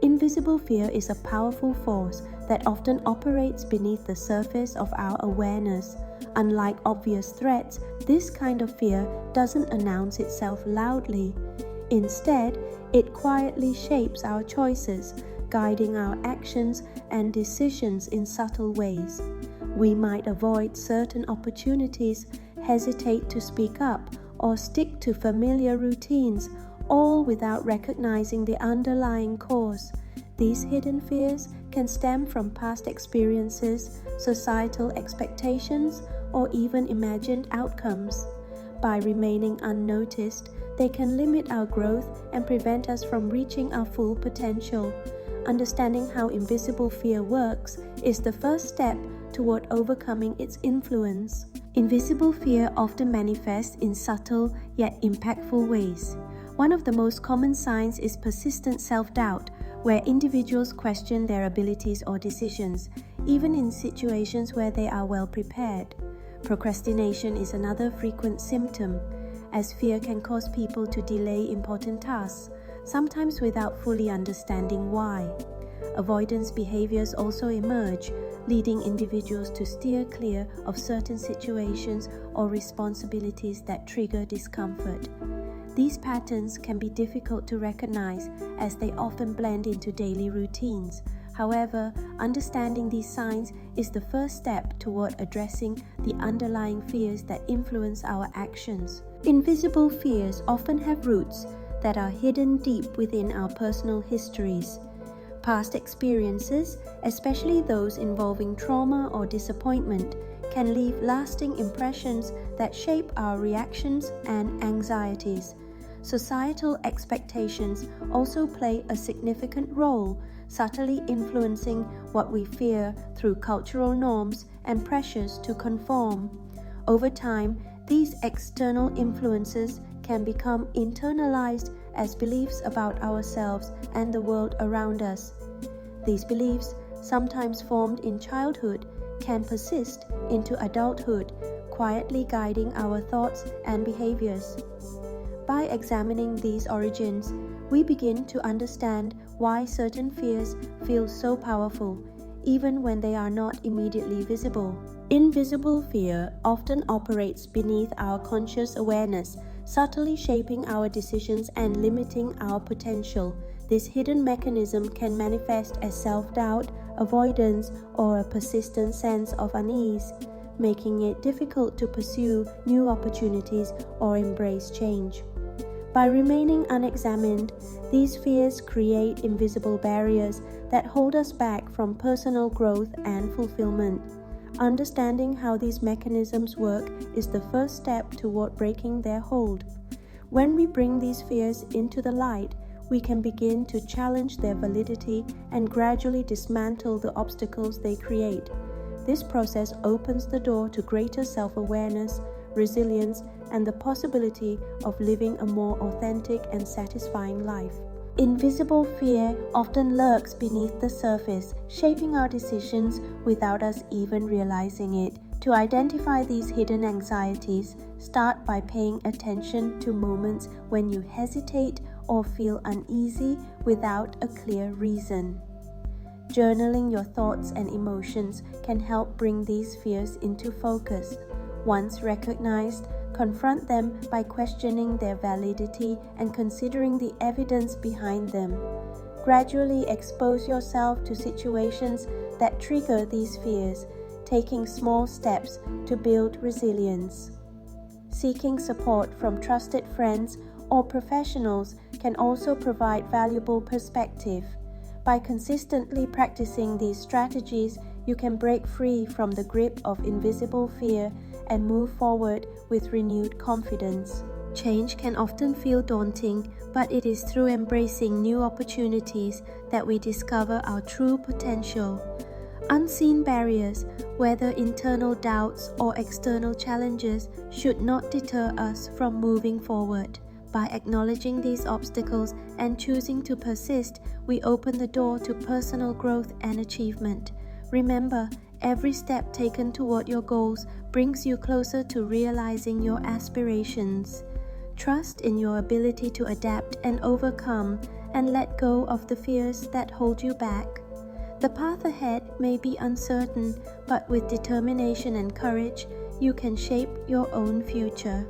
Invisible fear is a powerful force that often operates beneath the surface of our awareness. Unlike obvious threats, this kind of fear doesn't announce itself loudly. Instead, it quietly shapes our choices, guiding our actions and decisions in subtle ways. We might avoid certain opportunities, hesitate to speak up, or stick to familiar routines, all without recognizing the underlying cause. These hidden fears can stem from past experiences, societal expectations, or even imagined outcomes. By remaining unnoticed, they can limit our growth and prevent us from reaching our full potential. Understanding how invisible fear works is the first step toward overcoming its influence. Invisible fear often manifests in subtle yet impactful ways. One of the most common signs is persistent self-doubt, where individuals question their abilities or decisions, even in situations where they are well prepared. Procrastination is another frequent symptom, as fear can cause people to delay important tasks, sometimes without fully understanding why. Avoidance behaviors also emerge, leading individuals to steer clear of certain situations or responsibilities that trigger discomfort. These patterns can be difficult to recognize as they often blend into daily routines. However, understanding these signs is the first step toward addressing the underlying fears that influence our actions. Invisible fears often have roots that are hidden deep within our personal histories. Past experiences, especially those involving trauma or disappointment, can leave lasting impressions that shape our reactions and anxieties. Societal expectations also play a significant role, subtly influencing what we fear through cultural norms and pressures to conform. Over time, these external influences can become internalized as beliefs about ourselves and the world around us. These beliefs, sometimes formed in childhood, can persist into adulthood, quietly guiding our thoughts and behaviors. By examining these origins, we begin to understand why certain fears feel so powerful, even when they are not immediately visible. Invisible fear often operates beneath our conscious awareness, subtly shaping our decisions and limiting our potential. This hidden mechanism can manifest as self-doubt, avoidance, or a persistent sense of unease, making it difficult to pursue new opportunities or embrace change. By remaining unexamined, these fears create invisible barriers that hold us back from personal growth and fulfillment. Understanding how these mechanisms work is the first step toward breaking their hold. When we bring these fears into the light, we can begin to challenge their validity and gradually dismantle the obstacles they create. This process opens the door to greater self-awareness, resilience, and the possibility of living a more authentic and satisfying life. Invisible fear often lurks beneath the surface, shaping our decisions without us even realizing it. To identify these hidden anxieties, start by paying attention to moments when you hesitate or feel uneasy without a clear reason. Journaling your thoughts and emotions can help bring these fears into focus. Once recognized, confront them by questioning their validity and considering the evidence behind them. Gradually expose yourself to situations that trigger these fears, taking small steps to build resilience. Seeking support from trusted friends or professionals can also provide valuable perspective. By consistently practicing these strategies, you can break free from the grip of invisible fear and move forward with renewed confidence. Change can often feel daunting, but it is through embracing new opportunities that we discover our true potential. Unseen barriers, whether internal doubts or external challenges, should not deter us from moving forward. By acknowledging these obstacles and choosing to persist, we open the door to personal growth and achievement. Remember, every step taken toward your goals brings you closer to realizing your aspirations. Trust in your ability to adapt and overcome, and let go of the fears that hold you back. The path ahead may be uncertain, but with determination and courage, you can shape your own future.